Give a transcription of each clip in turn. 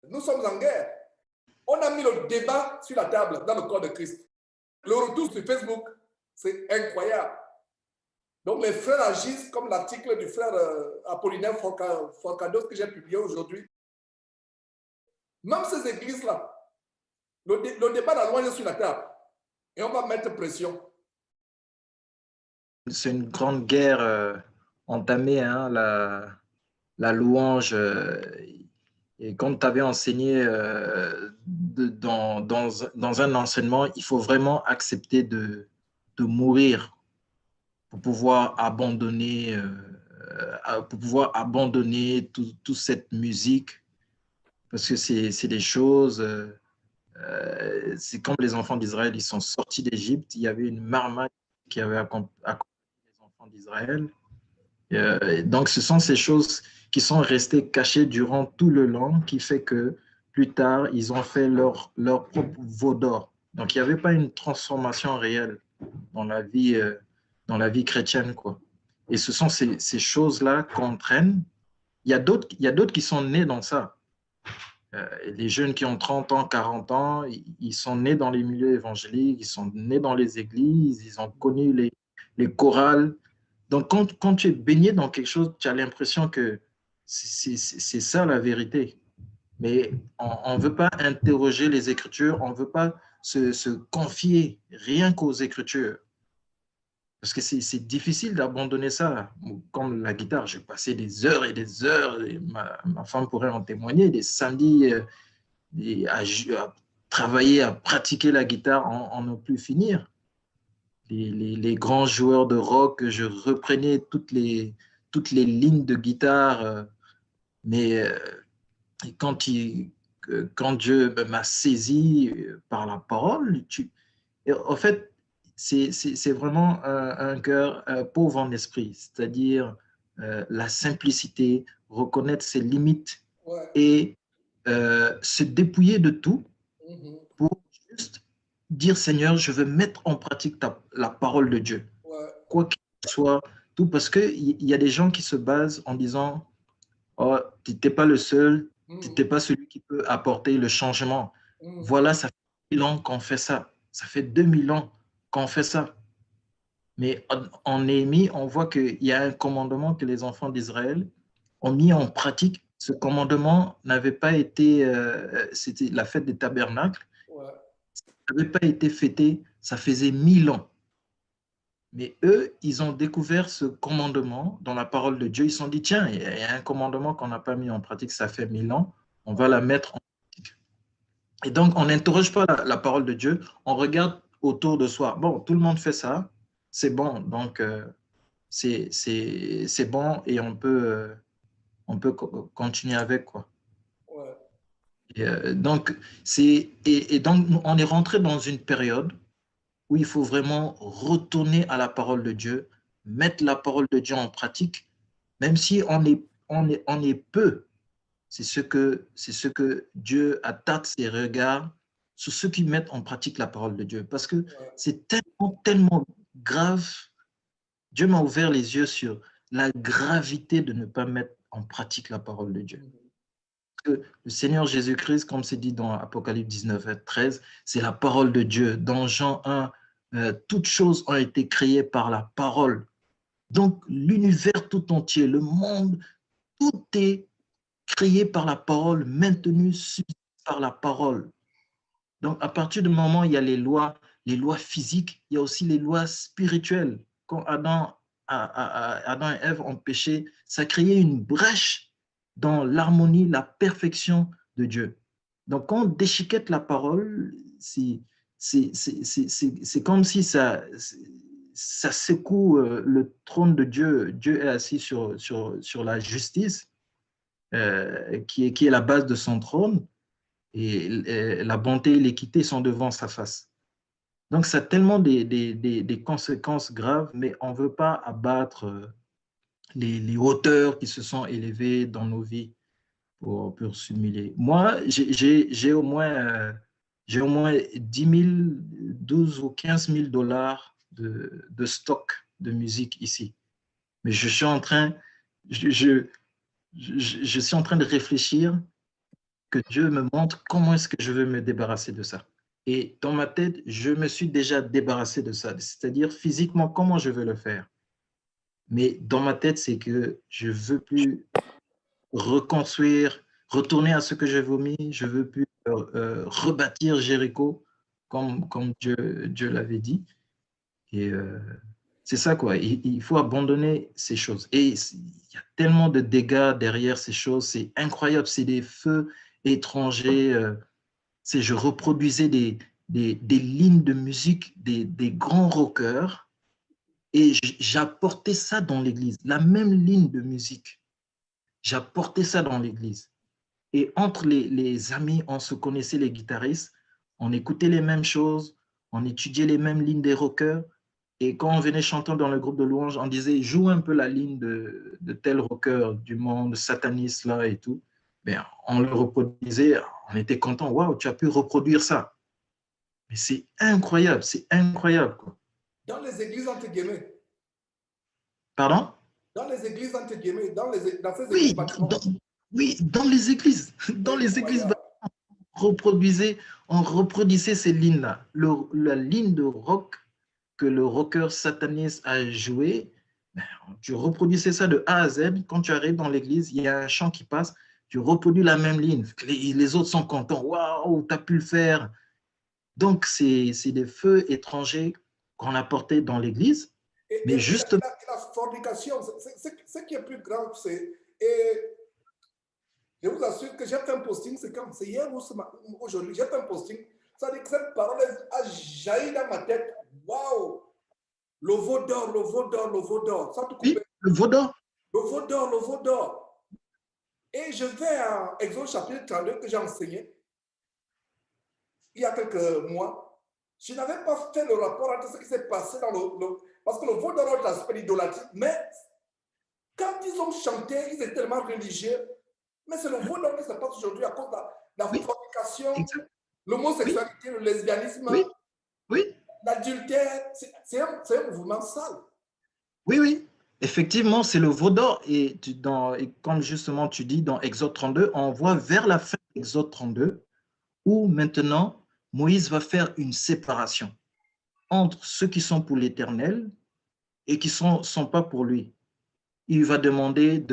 Nous sommes en guerre. On a mis le débat sur la table dans le corps de Christ. Le retour sur Facebook, c'est incroyable. Donc, les frères agissent comme l'article du frère Apollinaire Forcados que j'ai publié aujourd'hui. Même ces églises-là, le débat la loi est sur la table. Et on va mettre pression. C'est une grande guerre entamée, hein, la louange. Et comme tu avais enseigné dans un enseignement, il faut vraiment accepter de mourir pour pouvoir abandonner, toute cette musique, parce que c'est des choses, c'est comme les enfants d'Israël, ils sont sortis d'Égypte, il y avait une marmaille qui avait accompagné les enfants d'Israël. Donc, ce sont ces choses qui sont restées cachées durant tout le long, qui fait que plus tard, ils ont fait leur propre veau d'or. Donc, il n'y avait pas une transformation réelle dans la vie chrétienne, quoi. Et ce sont ces choses-là qu'on traîne. Il y a d'autres qui sont nés dans ça. Les jeunes qui ont 30 ans, 40 ans, ils sont nés dans les milieux évangéliques, ils sont nés dans les églises, ils ont connu les chorales. Donc, quand tu es baigné dans quelque chose, tu as l'impression que c'est ça la vérité. Mais on ne veut pas interroger les Écritures, on ne veut pas se confier rien qu'aux Écritures. Parce que c'est difficile d'abandonner ça. Comme la guitare, j'ai passé des heures et des heures, et ma femme pourrait en témoigner, des samedis à travailler, à pratiquer la guitare, en ne plus finir. Les grands joueurs de rock, je reprenais toutes les lignes de guitare, mais quand Dieu m'a saisi par la parole, en fait, c'est vraiment un cœur pauvre en esprit, c'est-à-dire la simplicité, reconnaître ses limites, Ouais. et se dépouiller de tout pour juste dire, Seigneur, je veux mettre en pratique la parole de Dieu. Ouais. Quoi qu'il soit, tout, parce qu'il y a des gens qui se basent en disant, oh, tu n'étais pas le seul, tu n'étais pas celui qui peut apporter le changement. Voilà, ça fait 1000 ans qu'on fait ça. Ça fait 2000 ans qu'on fait ça. Mais en Néhémie, on voit qu'il y a un commandement que les enfants d'Israël ont mis en pratique. Ce commandement n'avait pas été, c'était la fête des tabernacles, Ouais. ça n'avait pas été fêté, ça faisait 1000 ans. Mais eux, ils ont découvert ce commandement dans la parole de Dieu. Ils se sont dit, tiens, il y a un commandement qu'on n'a pas mis en pratique, ça fait 1000 ans, on va la mettre en pratique. Et donc, on n'interroge pas la parole de Dieu, on regarde autour de soi. Bon, tout le monde fait ça, c'est bon, donc c'est bon et on peut continuer avec, quoi. Ouais. Donc, on est rentré dans une période où il faut vraiment retourner à la parole de Dieu, mettre la parole de Dieu en pratique, même si on est peu. C'est ce que Dieu attarde ses regards sur ceux qui mettent en pratique la parole de Dieu. Parce que c'est tellement, tellement grave. Dieu m'a ouvert les yeux sur la gravité de ne pas mettre en pratique la parole de Dieu. Parce que le Seigneur Jésus-Christ, comme c'est dit dans Apocalypse 19, 13, c'est la parole de Dieu. Dans Jean 1, toutes choses ont été créées par la parole. Donc, l'univers tout entier, le monde, tout est créé par la parole, maintenu par la parole. Donc, à partir du moment où il y a les lois physiques, il y a aussi les lois spirituelles. Quand Adam et Ève ont péché, ça a créé une brèche dans l'harmonie, la perfection de Dieu. Donc, quand on déchiquette la parole, c'est comme si ça secoue le trône de Dieu. Dieu est assis sur la justice, qui est la base de son trône, et la bonté et l'équité sont devant sa face. Donc, ça a tellement des conséquences graves, mais on ne veut pas abattre les hauteurs qui se sont élevées dans nos vies pour s'humilier. Moi, j'ai au moins 10 000, 12 ou 15 000 dollars de stock de musique ici. Mais je suis en train de réfléchir que Dieu me montre comment est-ce que je veux me débarrasser de ça. Et dans ma tête, je me suis déjà débarrassé de ça, c'est-à-dire physiquement, comment je veux le faire. Mais dans ma tête, c'est que je ne veux plus reconstruire, retourner à ce que j'ai vomi, je ne veux plus rebâtir Jéricho comme Dieu l'avait dit. Et c'est ça, quoi. Il faut abandonner ces choses. Et il y a tellement de dégâts derrière ces choses. C'est incroyable. C'est des feux étrangers. Je reproduisais des lignes de musique des grands rockers et j'apportais ça dans l'église. La même ligne de musique. J'apportais ça dans l'église. Et entre les amis, on se connaissait, les guitaristes, on écoutait les mêmes choses, on étudiait les mêmes lignes des rockers. Et quand on venait chanter dans le groupe de louanges, on disait, joue un peu la ligne de tel rocker du monde sataniste là et tout. Ben, on le reproduisait, on était content. Waouh, tu as pu reproduire ça. Mais c'est incroyable, quoi. Dans les églises, entre guillemets. Pardon? Dans les églises, entre guillemets, dans ces églises Oui, bâtiments. oui, dans les églises. Dans les églises, Incroyable. on reproduisait ces lignes-là. La ligne de rock que le rocker sataniste a joué, ben, tu reproduisais ça de A à Z. Quand tu arrives dans l'église, il y a un chant qui passe, tu reproduis la même ligne. Les autres sont contents. Waouh, tu as pu le faire. Donc, c'est des feux étrangers qu'on apportait dans l'église. Mais justement, La fornication, ce qui est plus grave, c'est. Et je vous assure que j'ai fait un posting, c'est hier ou aujourd'hui, j'ai fait un posting. Ça dit que cette parole a jailli dans ma tête. Waouh! Le veau d'or, le veau d'or, le veau d'or. Sans tout oui, couper. le vaudor. Le veau d'or, le veau d'or. Et je vais à Exode chapitre 32 que j'ai enseigné il y a quelques mois. Je n'avais pas fait le rapport entre ce qui s'est passé dans parce que le veau d'or a l'aspect d'idolâtrie. Mais quand ils ont chanté, ils étaient tellement religieux. Mais c'est le veau d'or qui se passe aujourd'hui à cause de la Oui, fornication, exact. l'homosexualité, le lesbianisme, Oui, oui, l'adultère. C'est un mouvement sale. oui, oui. Effectivement, c'est le vaudor. Et, et comme justement tu dis dans Exode 32, on voit vers la fin d'Exode 32 où maintenant Moïse va faire une séparation entre ceux qui sont pour l'Éternel et qui ne sont pas pour lui. Il va demander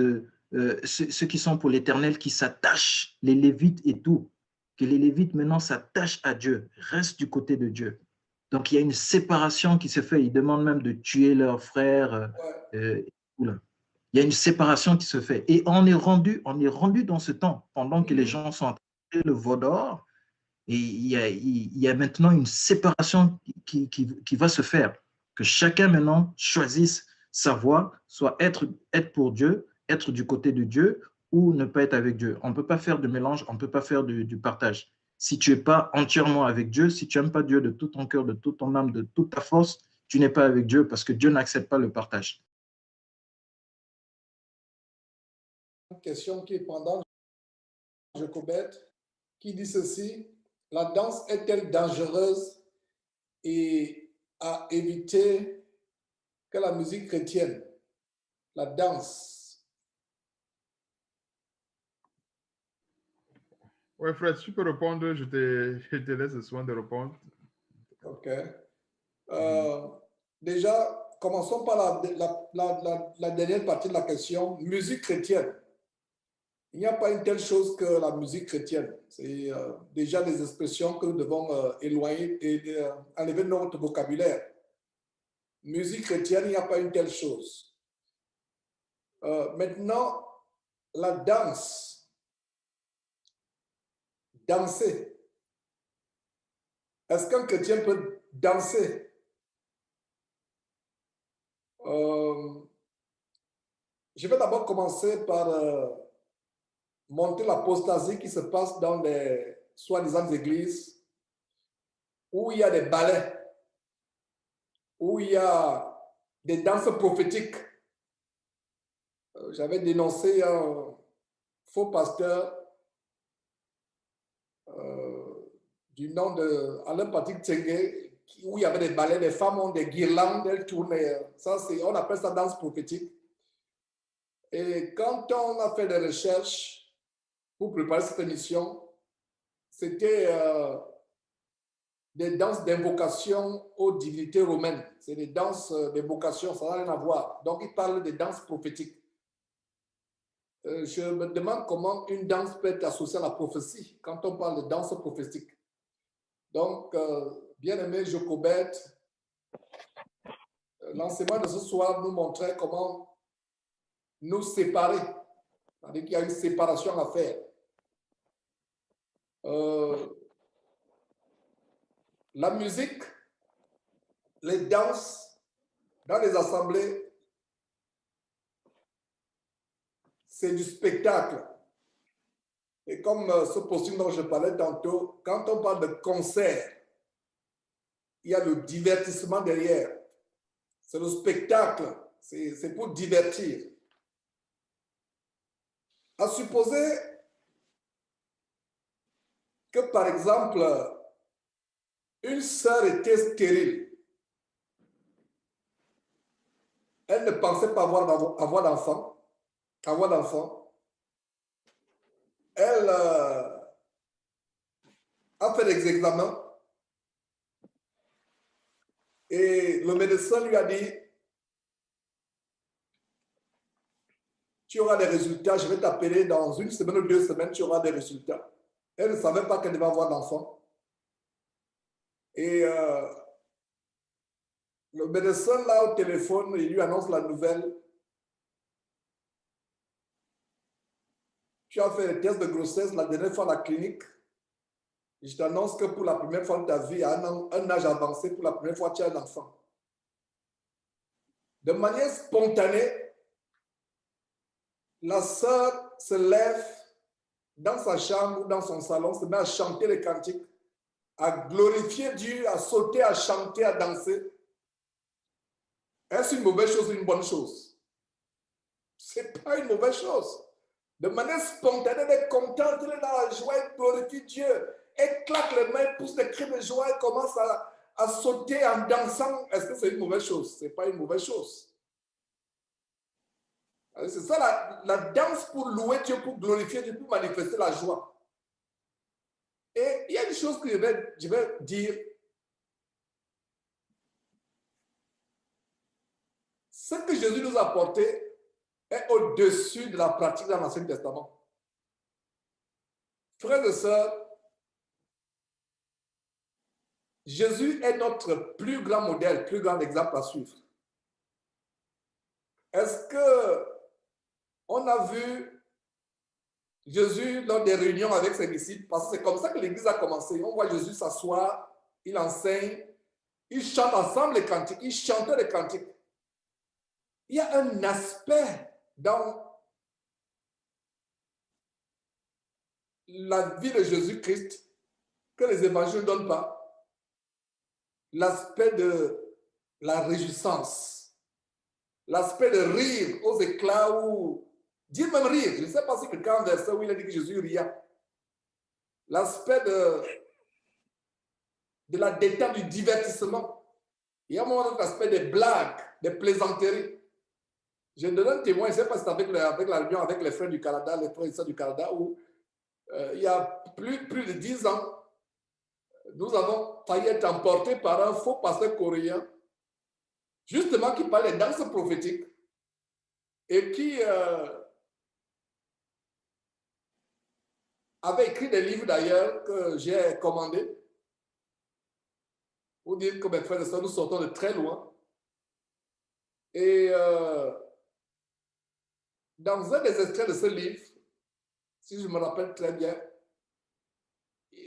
ceux qui sont pour l'Éternel qui s'attachent, les Lévites et tout, que les Lévites maintenant s'attachent à Dieu, restent du côté de Dieu. Donc il y a une séparation qui se fait. Ils demandent même de tuer leurs frères. Ouais. Il y a une séparation qui se fait. Et on est rendu dans ce temps, pendant que les gens sont en train de le vaudor, et il y a maintenant une séparation qui va se faire, que chacun maintenant choisisse sa voie, soit être pour Dieu, être du côté de Dieu, ou ne pas être avec Dieu. On ne peut pas faire de mélange, on ne peut pas faire du partage. Si tu n'es pas entièrement avec Dieu, si tu n'aimes pas Dieu de tout ton cœur, de toute ton âme, de toute ta force, tu n'es pas avec Dieu parce que Dieu n'accepte pas le partage. Une question qui est pendant Jacobet, qui dit ceci: la danse est-elle dangereuse et à éviter que la musique chrétienne? La danse. Oui, Fred, tu peux répondre, je te laisse le soin de répondre. OK. Déjà, commençons par la dernière partie de la question. Musique chrétienne. Il n'y a pas une telle chose que la musique chrétienne. C'est déjà des expressions que nous devons éloigner et enlever de notre vocabulaire. Musique chrétienne, il n'y a pas une telle chose. Maintenant, la danse. Danser. Est-ce qu'un chrétien peut danser? Je vais d'abord commencer par montrer l'apostasie qui se passe dans les soi-disant églises où il y a des ballets, où il y a des danses prophétiques. J'avais dénoncé un faux pasteur du nom de Alain Patrick Tsengue, où il y avait des ballets, les femmes ont des guirlandes, elles tournaient. Ça, on appelle ça danse prophétique. Et quand on a fait des recherches pour préparer cette émission, c'était des danses d'invocation aux divinités romaines. C'est des danses d'invocation, ça n'a rien à voir. Donc, il parle des danses prophétiques. Je me demande comment une danse peut être associée à la prophétie quand on parle de danse prophétique. Donc, bien-aimé Jocobette, l'enseignement de ce soir nous montrait comment nous séparer. C'est-à-dire qu'il y a une séparation à faire. La musique, les danses dans les assemblées, c'est du spectacle. Et comme ce posthume dont je parlais tantôt, quand on parle de concert, il y a le divertissement derrière. C'est le spectacle, c'est pour divertir. À supposer que, par exemple, une sœur était stérile. Elle ne pensait pas avoir d'enfant. Elle a fait des examens et le médecin lui a dit, tu auras des résultats, je vais t'appeler dans 1 semaine ou 2 semaines, tu auras des résultats. Elle ne savait pas qu'elle devait avoir d'enfant. Et le médecin, là, au téléphone, il lui annonce la nouvelle. Tu as fait les tests de grossesse la dernière fois à la clinique. Je t'annonce que pour la première fois de ta vie, à un âge avancé, pour la première fois, tu as un enfant. De manière spontanée, la sœur se lève dans sa chambre ou dans son salon, se met à chanter les cantiques, à glorifier Dieu, à sauter, à chanter, à danser. Est-ce une mauvaise chose ou une bonne chose? Ce n'est pas une mauvaise chose. De manière spontanée, elle est contente, elle est dans la joie, elle glorifie Dieu. Elle claque les mains, pousse des cris de joie, elle commence à sauter en dansant. Est-ce que c'est une mauvaise chose? Ce n'est pas une mauvaise chose. C'est ça la danse pour louer Dieu, pour glorifier Dieu, pour manifester la joie. Et il y a une chose que je vais dire. Ce que Jésus nous a apporté est au-dessus de la pratique dans l'Ancien Testament. Frères et sœurs, Jésus est notre plus grand modèle, plus grand exemple à suivre. Est-ce que on a vu Jésus lors des réunions avec ses disciples? Parce que c'est comme ça que l'Église a commencé. On voit Jésus s'asseoir, il enseigne, il chante ensemble les cantiques, il chantait les cantiques. Il y a un aspect dans la vie de Jésus-Christ que les évangiles ne donnent pas. L'aspect de la réjouissance, l'aspect de rire aux éclats ou dire même rire. Je ne sais pas si quelqu'un a un verset où il a dit que Jésus riait. L'aspect de la détente, du divertissement. Il y a un moment l'aspect des blagues, des plaisanteries. Je donne un témoin, je ne sais pas si c'est avec la réunion avec les frères du Canada, les frères et sœurs du Canada, où il y a plus de 10 ans, nous avons failli être emportés par un faux pasteur coréen, justement qui parlait des danses prophétiques et qui avait écrit des livres d'ailleurs que j'ai commandés pour dire que mes frères et sœurs, nous sortons de très loin. Et dans un des extraits de ce livre, si je me rappelle très bien,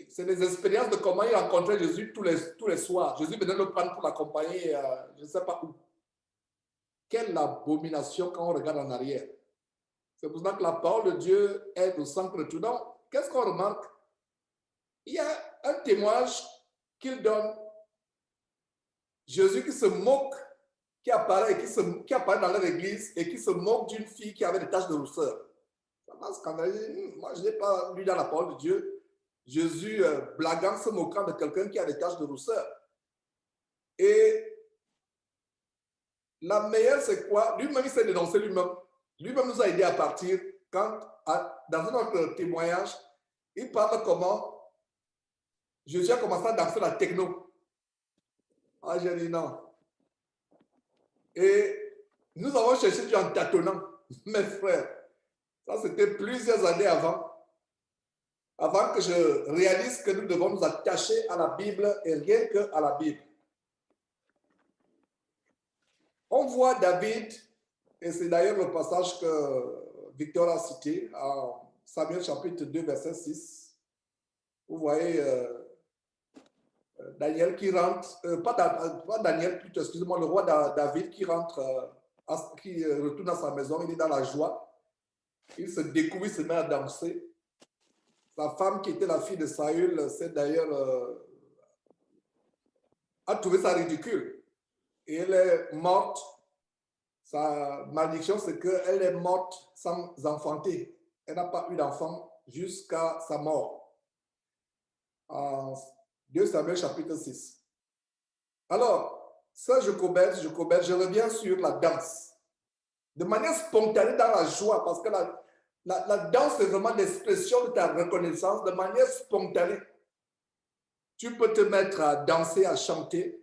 c'est des expériences de comment il rencontrait Jésus tous les soirs. Jésus venait le prendre pour l'accompagner, je ne sais pas où. Quelle abomination quand on regarde en arrière. C'est pour ça que la parole de Dieu est au centre de tout. Donc, qu'est-ce qu'on remarque? Il y a un témoignage qu'il donne. Jésus qui se moque, qui apparaît dans leur église et qui se moque d'une fille qui avait des taches de rousseur. Ça m'a scandalisé. Moi, je n'ai pas lu dans la parole de Dieu Jésus blaguant, se moquant de quelqu'un qui a des taches de rousseur. Et la meilleure, c'est quoi? Lui-même, il s'est dénoncé lui-même. Lui-même nous a aidé à partir quand, dans un autre témoignage, il parle comment Jésus a commencé à danser la techno. Ah, j'ai dit non. Et nous avons cherché Dieu en tâtonnant, mes frères. Ça, c'était plusieurs années avant que je réalise que nous devons nous attacher à la Bible et rien qu'à la Bible. On voit David, et c'est d'ailleurs le passage que Victor a cité, en Samuel chapitre 2, verset 6. Vous voyez Daniel qui rentre, pas Daniel, plutôt, excusez-moi, le roi David qui rentre, qui retourne à sa maison, il est dans la joie. Il se découvre, il se met à danser. Sa femme, qui était la fille de Saül, c'est d'ailleurs a trouvé ça ridicule. Et elle est morte. Sa malédiction, c'est qu'elle est morte sans enfanter. Elle n'a pas eu d'enfant jusqu'à sa mort. En 2 Samuel chapitre 6. Alors, ça, je reviens sur la danse. De manière spontanée dans la joie, parce que la danse, c'est vraiment l'expression de ta reconnaissance de manière spontanée. Tu peux te mettre à danser, à chanter.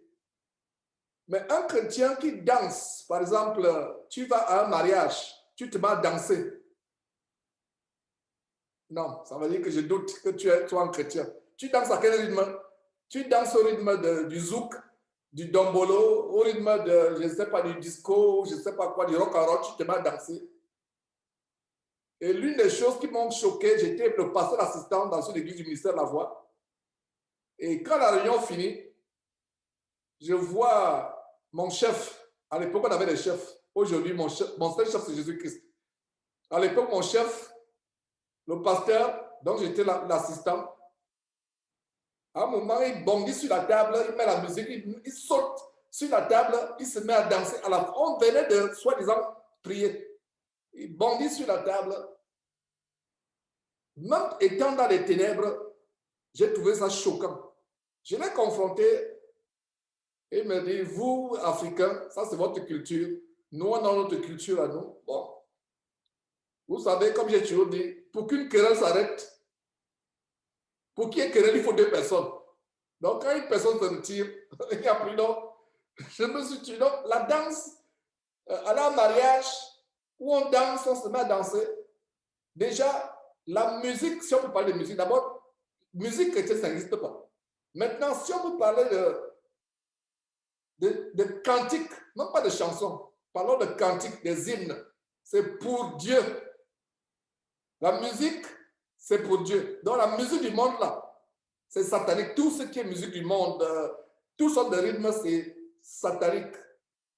Mais un chrétien qui danse, par exemple, tu vas à un mariage, tu te mets à danser. Non, ça veut dire que je doute que tu sois un chrétien. Tu danses à quel rythme? Tu danses au rythme du zouk, du dombolo, au rythme de, je ne sais pas, du disco, je ne sais pas quoi, du rock and roll, tu te mets à danser. Et l'une des choses qui m'ont choqué, j'étais le pasteur assistant dans une église du ministère de la Voix. Et quand la réunion finit, je vois mon chef. À l'époque, on avait des chefs. Aujourd'hui, mon seul chef, c'est Jésus-Christ. À l'époque, mon chef, le pasteur, donc j'étais l'assistant. À un moment, il bondit sur la table, il met la musique, il saute sur la table, il se met à danser. À la fin, on venait de, soi-disant, prier. Il bondit sur la table. Même étant dans les ténèbres, j'ai trouvé ça choquant. Je l'ai confronté et il me dit, vous, Africains, ça c'est votre culture. Nous, on a notre culture à nous. Bon. Vous savez, comme j'ai toujours dit, pour qu'une querelle s'arrête, pour qu'il y ait querelle, il faut deux personnes. Donc, quand une personne se retire, il n'y a plus d'eau. Je me suis dit, donc, la danse, à un mariage où on danse, on se met à danser. Déjà, la musique, si on peut parler de musique, d'abord, musique chrétienne, ça n'existe pas. Maintenant, si on peut parler de cantiques, non pas de chansons, parlons de cantiques, des hymnes, c'est pour Dieu. La musique, c'est pour Dieu. Donc la musique du monde, là, c'est satanique. Tout ce qui est musique du monde, tout sorte de rythme, c'est satanique.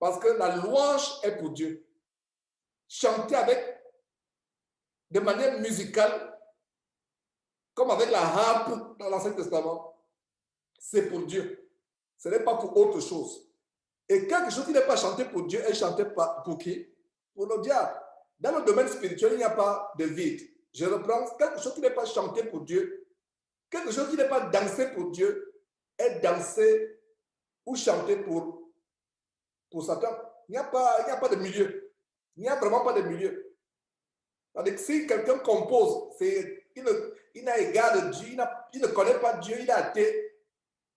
Parce que la louange est pour Dieu. Chanter de manière musicale, comme avec la harpe dans l'Ancien Testament, c'est pour Dieu. Ce n'est pas pour autre chose. Et quelque chose qui n'est pas chanté pour Dieu est chanté pour qui? Pour le diable. Dans le domaine spirituel, il n'y a pas de vide. Je reprends, quelque chose qui n'est pas chanté pour Dieu, quelque chose qui n'est pas dansé pour Dieu, est dansé ou chanté pour Satan. Il n'y a pas de milieu. Il n'y a vraiment pas de milieu. C'est-à-dire que si quelqu'un compose, il n'a égard de Dieu, il ne connaît pas Dieu, il est athée.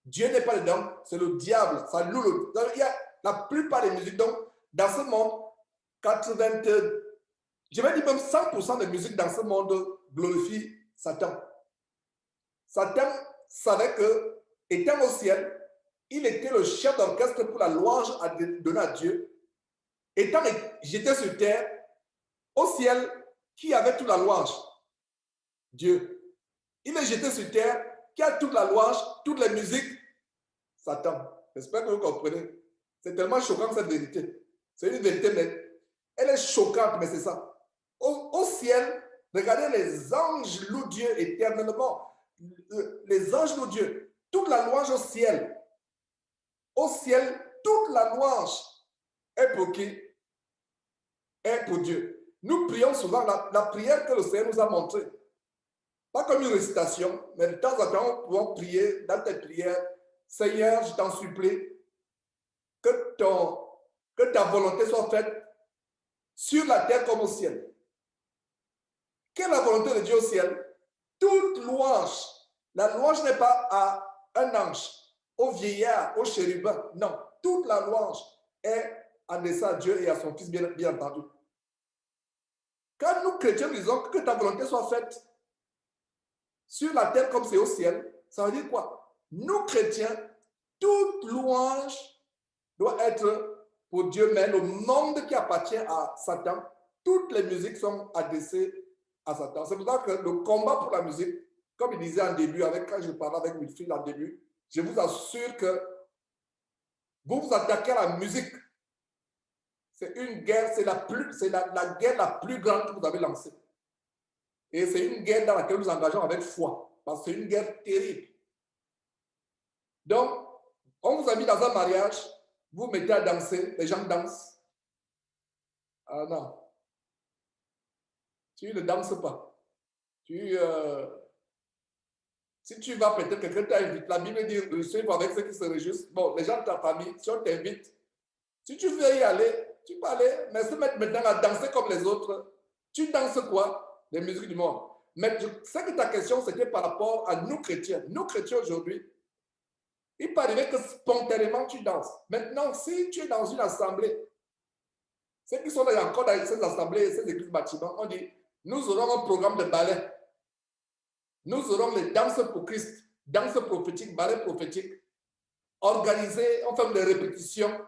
Dieu n'est pas dedans, c'est le diable, ça loue. Il y a la plupart des musiques. Donc, dans ce monde, je vais dire même 100% des musiques dans ce monde glorifient Satan. Satan savait que, étant au ciel, il était le chef d'orchestre pour la louange à donner à Dieu. Étant jeté sur terre, au ciel, qui avait toute la louange? Dieu. Il est jeté sur terre, qui a toute la louange, toutes les musiques? Satan. J'espère que vous comprenez. C'est tellement choquant cette vérité. C'est une vérité, mais elle est choquante, mais c'est ça. Au ciel, regardez, les anges louent Dieu éternellement. Les anges louent Dieu. Toute la louange au ciel. Au ciel, toute la louange est pour qui? Est pour Dieu. Nous prions souvent la prière que le Seigneur nous a montrée. Pas comme une récitation, mais de temps en temps, nous pouvons prier dans tes prières. Seigneur, je t'en supplie, que ta volonté soit faite sur la terre comme au ciel. Quelle est la volonté de Dieu au ciel? Toute louange. La louange n'est pas à un ange, au vieillard, au chérubin. Non, toute la louange est adressée à Dieu et à son Fils, bien entendu. Quand nous, chrétiens, disons que ta volonté soit faite sur la terre comme c'est au ciel, ça veut dire quoi? Nous, chrétiens, toute louange doit être pour Dieu, mais le monde qui appartient à Satan, toutes les musiques sont adressées à Satan. C'est pour ça que le combat pour la musique, comme il disait en début, quand je parlais avec Wilfried en début, je vous assure que vous vous attaquez à la musique. C'est une guerre, c'est la guerre la plus grande que vous avez lancée. Et c'est une guerre dans laquelle nous engageons avec foi. Parce que c'est une guerre terrible. Donc, on vous a mis dans un mariage, vous mettez à danser, les gens dansent. Ah non. Tu ne danses pas. Si tu vas peut-être quelqu'un t'invite, la Bible dit recevez avec ceux qui se réjouissent. Bon, les gens de ta famille, si on t'invite, si tu veux y aller, tu peux aller, mais se mettre maintenant à danser comme les autres, tu danses quoi? Les musiques du monde. Mais je sais que ta question, c'était par rapport à nous chrétiens. Nous chrétiens aujourd'hui, il peut arriver que spontanément tu danses. Maintenant, si tu es dans une assemblée, ceux qui sont encore dans ces assemblées, ces églises bâtiments, on dit, nous aurons un programme de ballet. Nous aurons les danses pour Christ, danse prophétique, ballet prophétique, organisé, on fait des répétitions.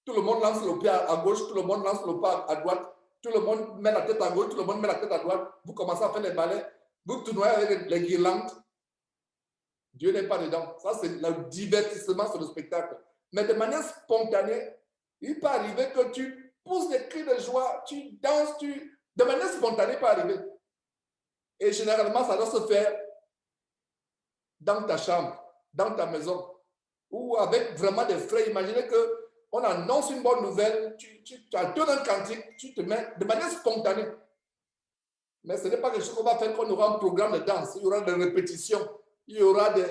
Tout le monde lance le pied à gauche, tout le monde lance le pas à droite, tout le monde met la tête à gauche, tout le monde met la tête à droite. Vous commencez à faire les ballets, vous tournez avec les guirlandes. Dieu n'est pas dedans. Ça, c'est le divertissement sur le spectacle. Mais de manière spontanée, il peut arriver que tu pousses des cris de joie, tu danses, de manière spontanée, il peut arriver. Et généralement, ça doit se faire dans ta chambre, dans ta maison, ou avec vraiment des frais. Imaginez qu'on annonce une bonne nouvelle, tu entonnes un cantique, tu te mets de manière spontanée. Mais ce n'est pas quelque chose qu'on va faire qu'on aura un programme de danse, il y aura des répétitions, il y aura des...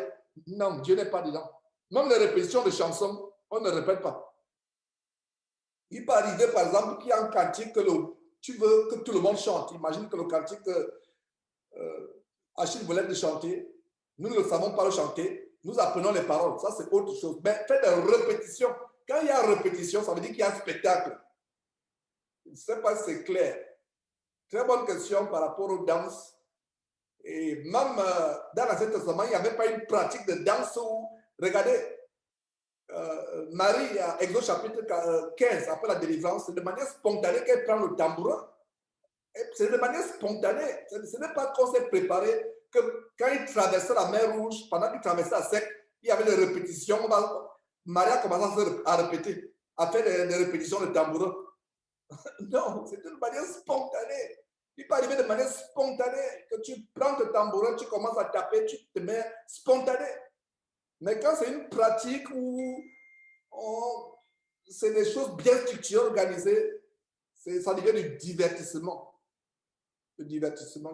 Non, Dieu n'est pas dedans. Même les répétitions de chansons, on ne répète pas. Il peut arriver, par exemple, qu'il y a un cantique que tu veux que tout le monde chante. Imagine que le cantique Achille voulait de chanter, nous ne le savons pas le chanter, nous apprenons les paroles, ça c'est autre chose. Mais faites des répétitions. Quand il y a répétition, ça veut dire qu'il y a un spectacle. Je ne sais pas si c'est clair. Très bonne question par rapport aux danses. Et même dans l'Ancien Testament, il n'y avait pas une pratique de danse où, regardez, Marie, à Exode chapitre 15, après la délivrance, c'est de manière spontanée qu'elle prend le tambourin. C'est de manière spontanée. Ce n'est pas qu'on s'est préparé que quand il traversait la mer Rouge, pendant qu'il traversait à sec, il y avait des répétitions. Marie a commencé à répéter, à faire des répétitions de tambourin. Non, c'est de manière spontanée. Il peut arriver de manière spontanée que tu prends le tambourin, tu commences à taper, tu te mets spontané. Mais quand c'est une pratique où c'est des choses bien structurées, organisées, ça devient du divertissement. Le divertissement.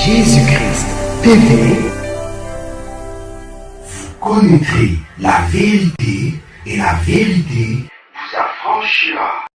Jésus-Christ TV, vous connaîtrez la vérité et la vérité vous affranchira.